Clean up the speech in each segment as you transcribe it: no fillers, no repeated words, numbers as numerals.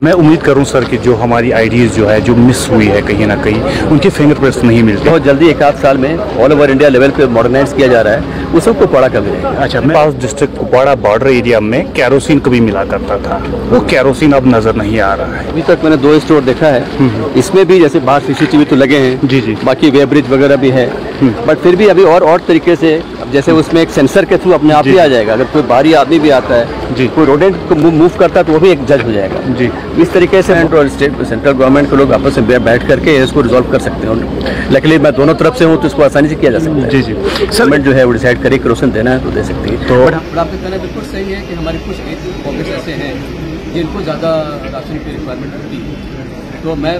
मैं उम्मीद करूं सर कि जो हमारी आईडीज़ जो है जो मिस हुई है कहीं ना कहीं उनके फिंगरप्रिंट्स नहीं मिलते। बहुत जल्दी एक आध साल में ऑल ओवर इंडिया लेवल पे मॉडर्नाइज किया जा रहा है, उस सब कुपवाड़ा का मिलेगा। अच्छा, मैं पास डिस्ट्रिक्ट कुपवाड़ा बॉर्डर एरिया में कैरोसिन कभी मिला करता था, वो कैरोसिन अब नज़र नहीं आ रहा है। अभी तक मैंने 2 स्टोर देखा है, इसमें भी जैसे बाहर सीसीटीवी तो लगे हैं जी जी, बाकी वेब ब्रिज वगैरह भी है, बट फिर भी अभी और तरीके से जैसे उसमें एक सेंसर के थ्रू अपने आप ही आ जाएगा। अगर कोई बाहरी आदमी भी आता है जी, कोई रोडेंट को मूव करता है तो वो भी एक जज हो जाएगा जी। इस तरीके से और सेंट्रल गवर्नमेंट के लोग आपस में बैठ करके इसको रिजॉल्व कर सकते हैं। लकीली मैं दोनों तरफ से हूँ तो इसको आसानी से किया जा सकता है। जी जी, गवर्नमेंट जो है वो डिसाइड करे केरोसिन देना है तो दे सकती है। तो आपका कहना बिल्कुल सही है कि हमारे कुछ पॉकेट्स ऐसे हैं जिनको ज़्यादा राशन की रिक्वायरमेंट होती है, तो मैं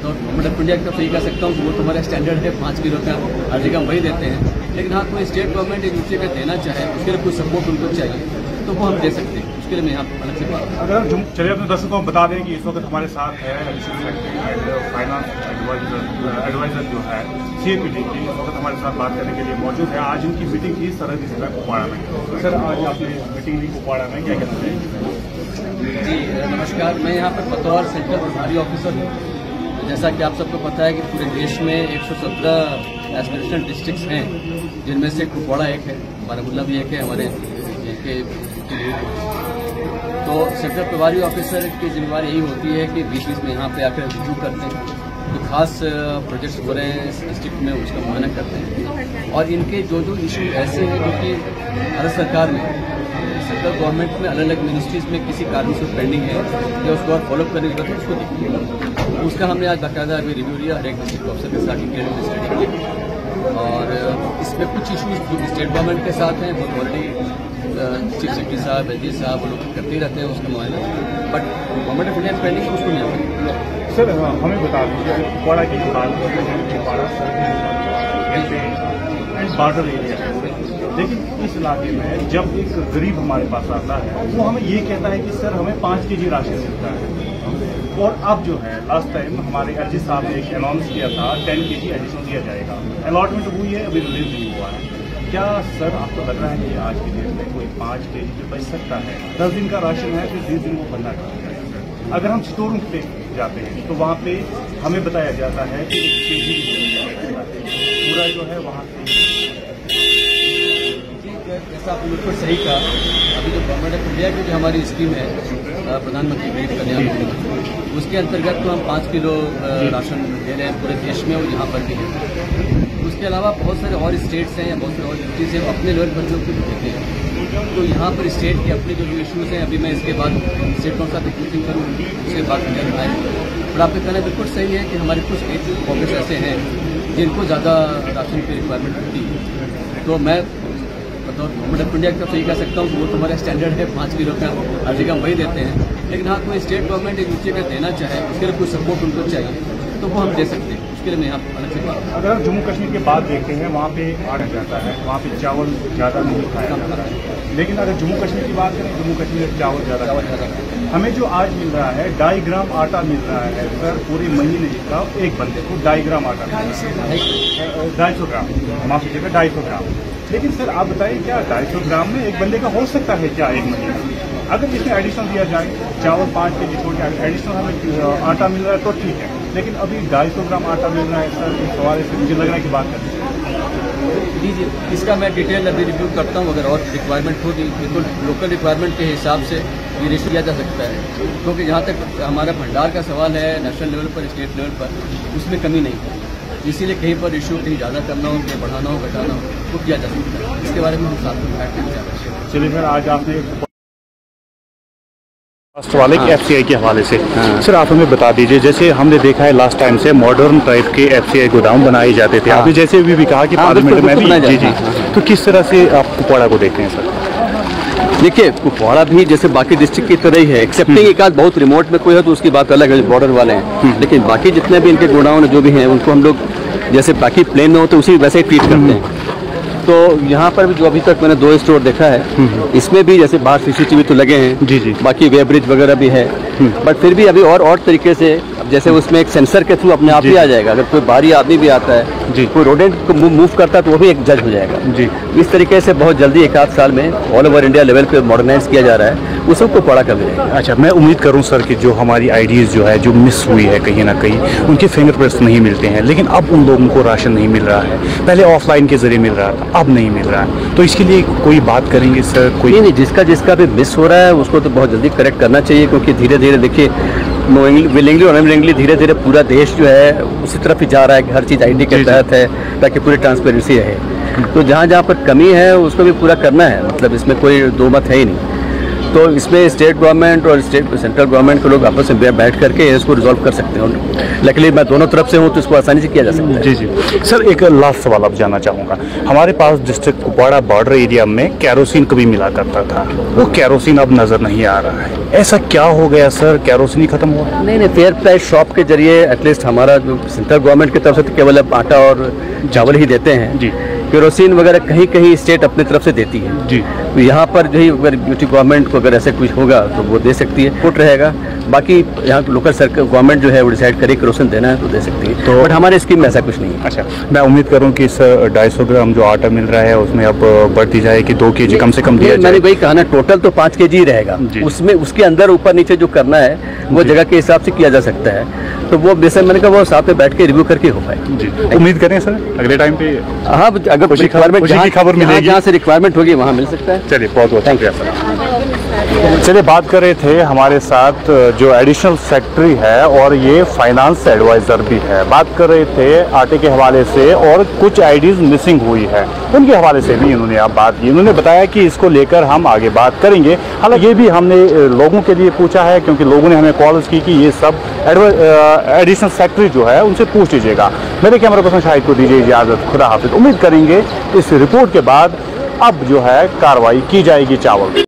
गवर्नमेंट ऑफ इंडिया की तरफ से कह सकता हूँ कि वो तो हमारा स्टैंडर्ड है 5 किलो का, हर जगह हम वही देते हैं। लेकिन हाँ, कोई स्टेट गवर्नमेंट एक दूसरे का देना चाहे, उसके लिए कुछ सपोर्ट उनको चाहिए तो वो हम दे सकते हैं, उसके लिए मैं यहाँ अलग से बात। अगर चलिए अपने दर्शकों को बता दें कि इस वक्त हमारे साथ है फाइनेंस एडवाइजर जो है CAPD की, इस वक्त हमारे साथ बात करने के लिए मौजूद है। आज इनकी मीटिंग थी सरहदी जिला कुपवाड़ा में। सर, आज आपने मीटिंग ली कुपवाड़ा में, क्या कहते हैं? जी नमस्कार, मैं यहाँ पर बतौर सेंट्रल प्रभारी ऑफिसर हूँ। जैसा कि आप सबको पता है कि पूरे देश में 117 एस्पिरेशनल डिस्ट्रिक्ट्स हैं, जिनमें से कुपवाड़ा एक है, बारामूला भी एक है, हमारे के तो सेक्टर प्रभारी ऑफिसर की जिम्मेवारी यही होती है कि बीच में यहाँ पे आकर रिव्यू करते हैं, जो खास प्रोजेक्ट्स हो रहे हैं इस डिस्ट्रिक्ट में उसका मुआयना करते हैं, और इनके जो इशू ऐसे हैं जो कि भारत सरकार में सेंट्रल गवर्नमेंट में अलग अलग मिनिस्ट्रीज में किसी कारण से पेंडिंग है या उसको और फॉलोअप करने की जरूरत है, उसको देखिए। उसका हमने आज बाकायदा अभी रिव्यू लिया हर एक डिस्ट्रिक्ट ऑफिसर के साथ डिटेल स्टडी की, और इसमें कुछ इशूज जो स्टेट गवर्नमेंट के साथ हैं वो ऑलरेडी चीफ सेक्रेटरी साहब, एसडी साहब वो लोग करते ही रहते हैं उसका मुआयना, but government of India pending उसको नहीं आता। सर, हमें बता दीजिए कुपवाड़ा की बात करते हैं, कुपवाड़ा बॉर्डर एरिया है, लेकिन इस इलाके में जब एक गरीब हमारे पास आता है वो हमें ये कहता है कि सर हमें 5 kg राशन मिलता है, और अब जो है लास्ट टाइम हमारे एलजी साहब ने एक अनाउंस किया था 10 kg एडिशनल दिया जाएगा, अलॉटमेंट हुई है, अभी रिलीज नहीं हुआ है। क्या सर आपको लग रहा है कि आज की डेट में कोई 5 kg पे बच सकता है? 10 दिन का राशन है, फिर 20 दिन को बनना चाहिए। अगर हम स्टोर रूम पे जाते हैं तो वहाँ पे हमें बताया जाता है कि 1 kg पूरा जो है वहाँ ऐसा आपने बिल्कुल सही कहा। अभी जो गवर्नमेंट ऑफ इंडिया की जो हमारी स्कीम है प्रधानमंत्री गरीब कल्याण योजना, उसके अंतर्गत तो हम 5 किलो राशन दे रहे हैं पूरे देश में और यहाँ पर भी है। उसके अलावा बहुत सारे और स्टेट्स हैं या बहुत सारे और डिस्ट्रिक्ट्स हैं अपने लेवल पर लोग भी देते हैं, तो यहाँ पर स्टेट के अपने जो इशूज़ हैं, अभी मैं इसके बाद स्टेटों के साथ मीटिंग करूँ उसके बाद क्लियर आए। और आपका कहना बिल्कुल सही है कि हमारे कुछ पॉकेट्स ऐसे हैं जिनको ज़्यादा राशन की रिक्वायरमेंट होती है, तो मैं गवर्नमेंट ऑफ इंडिया की तरफ से कह सकता हूँ कि वो तो हमारा स्टैंडर्ड है 5 किलो का, हर जगह हम वही देते हैं। लेकिन हाँ, कोई स्टेट गवर्नमेंट एक दूसरे का देना चाहे, उसके लिए कुछ सपोर्ट उनको चाहिए तो वो हम दे सकते हैं, उसके लिए मैं यहाँ अलग से बात। अगर जम्मू कश्मीर की बात देखते हैं वहाँ पे आटा जाता है, वहाँ पे चावल ज़्यादा नहीं खाया जाता है, लेकिन अगर जम्मू कश्मीर की बात करें जम्मू कश्मीर में चावल ज़्यादा हमें जो आज मिल रहा है 2.5 ग्राम आटा मिल रहा है सर, पूरे महीने का एक बंदे को 2.5 ग्राम आटा मिल रहा है, 250 ग्राम, माफ कीजिएगा 250 ग्राम। लेकिन सर आप बताइए क्या 250 ग्राम में एक बंदे का हो सकता है क्या एक महीना? अगर इसमें एडिशनल दिया जाए, चावल 5 kg छोड़ के एडिशनल हमें आटा मिल रहा है तो ठीक है, लेकिन अभी 250 ग्राम आटा मिल रहा है सर, इस सवाल से मुझे लग रहा है कि बात करें। जी, इसका मैं डिटेल अभी रिव्यू करता हूँ, अगर और रिक्वायरमेंट होगी बिल्कुल लोकल रिक्वायरमेंट के हिसाब से ये रेशो किया जा सकता है, क्योंकि जहाँ तक हमारा भंडार का सवाल है नेशनल लेवल पर, स्टेट लेवल पर, उसमें कमी नहीं है, इसीलिए कहीं पर इशू कहीं ज़्यादा करना हो, कहीं बढ़ाना हो, घटाना हो, वो किया जा सकता है। इसके बारे में हम साथ में बैठ कर चलिए सर, आज आपने लास्ट वाले FCI के हवाले से सर आप हमें बता दीजिए, जैसे हमने देखा है लास्ट टाइम से मॉडर्न टाइप के FCI गोदाम बनाए जाते थे, अभी जैसे भी कहा कि पार्लियामेंट में भी जी, तो किस तरह से आप कुपवाड़ा को देखते हैं सर? देखिए, कुपवाड़ा भी जैसे बाकी डिस्ट्रिक्ट की तरह ही है, एक्सेप्टिंग एक आध बहुत रिमोट में कोई है तो उसकी बात अलग है, बॉर्डर वाले हैं, लेकिन बाकी जितने भी इनके गोडाउन जो भी हैं उनको हम लोग जैसे बाकी प्लेन में होते उसी वैसे ही ट्रीट करते हैं। तो यहाँ पर भी जो अभी तक मैंने 2 स्टोर देखा है, इसमें भी जैसे बाहर सीसीटीवी तो लगे हैं, जी जी, बाकी वे ब्रिज वगैरह भी है, बट फिर भी अभी और तरीके से, जैसे उसमें एक सेंसर के थ्रू अपने आप ही आ जाएगा। अगर कोई बाहरी आदमी भी आता है जी, कोई रोडेंट को मूव करता है तो वो भी एक जज हो जाएगा जी। इस तरीके से बहुत जल्दी 1 साल में ऑल ओवर इंडिया लेवल पे मॉडर्नाइज किया जा रहा है, उस सबको पड़ा कर मिलेगा। अच्छा, मैं उम्मीद करूं सर कि जो हमारी आईडीज़ जो है जो मिस हुई है कहीं ना कहीं, उनके फिंगरप्रिंट्स नहीं मिलते हैं, लेकिन अब उन लोगों को राशन नहीं मिल रहा है। पहले ऑफलाइन के जरिए मिल रहा था, अब नहीं मिल रहा है, तो इसके लिए कोई बात करेंगे सर? कोई नहीं, जिसका भी मिस हो रहा है उसको तो बहुत जल्दी करेक्ट करना चाहिए, क्योंकि धीरे धीरे देखिए विलिंगली और अनविलिंगली धीरे धीरे पूरा देश जो है उसी तरफ ही जा रहा है कि हर चीज़ आईडी के तहत है, ताकि पूरी ट्रांसपेरेंसी रहे। तो जहाँ जहाँ पर कमी है उसको भी पूरा करना है, मतलब इसमें कोई दो मत है ही नहीं। तो इसमें स्टेट गवर्नमेंट और सेंट्रल गवर्नमेंट के लोग आपस में बैठ करके इसको रिजॉल्व कर सकते हैं। लकीली मैं दोनों तरफ से हूँ तो इसको आसानी से किया जा सकता है। जी जी सर, एक लास्ट सवाल अब जानना चाहूँगा। हमारे पास डिस्ट्रिक्ट कुपवाड़ा बॉर्डर एरिया में कैरोसिन कभी मिला करता था, वो कैरोसिन अब नज़र नहीं आ रहा है, ऐसा क्या हो गया सर? कैरोसिन ही खत्म हुआ? नहीं, फेयर प्राइस शॉप के जरिए एटलीस्ट हमारा जो सेंट्रल गवर्नमेंट की तरफ से तो केवल अब आटा और चावल ही देते हैं जी। केरोसिन वगैरह कहीं कहीं स्टेट अपनी तरफ से देती है जी। तो यहाँ पर जो ही अगर यूटी गवर्नमेंट को अगर ऐसे कुछ होगा तो वो दे सकती है, फुट रहेगा। बाकी यहाँ लोकल सरकार गवर्नमेंट जो है वो डिसाइड करे केरोसिन देना है तो दे सकती है, तो बट हमारे स्कीम में ऐसा कुछ नहीं है। अच्छा, मैं उम्मीद करूँ कि इस 250 ग्राम जो आटा मिल रहा है उसमें अब बढ़ती जाए कि 2 kg कम से कम दिया जाए। मैंने वही कहा ना, टोटल तो 5 kg ही रहेगा, उसमें उसके अंदर ऊपर नीचे जो करना है वो जगह के हिसाब से किया जा सकता है। तो वो बेसिक मैंने कहा वो साथ में बैठ के रिव्यू करके हो पाए जी। उम्मीद करें सर अगले टाइम पे, हाँ, अगर खबर मिलेगी, जहाँ से रिक्वायरमेंट होगी वहाँ मिल सकता है। चलिए, बहुत बहुत शुक्रिया सर। चलिए, बात कर रहे थे हमारे साथ जो एडिशनल सेक्रेटरी है और ये फाइनेंस एडवाइजर भी है। बात कर रहे थे आटे के हवाले से और कुछ आईडीज मिसिंग हुई है उनके हवाले से भी इन्होंने आप बात की। इन्होंने बताया कि इसको लेकर हम आगे बात करेंगे। हालांकि ये भी हमने लोगों के लिए पूछा है, क्योंकि लोगों ने हमें कॉल्स की कि ये सब एडिशनल सेक्रेटरी जो है उनसे पूछ लीजिएगा। मेरे कैमरा पर्सन शाहिद को दीजिए इजाज़त। खुदा हाफिज़। उम्मीद करेंगे इस रिपोर्ट के बाद अब जो है कार्रवाई की जाएगी चावल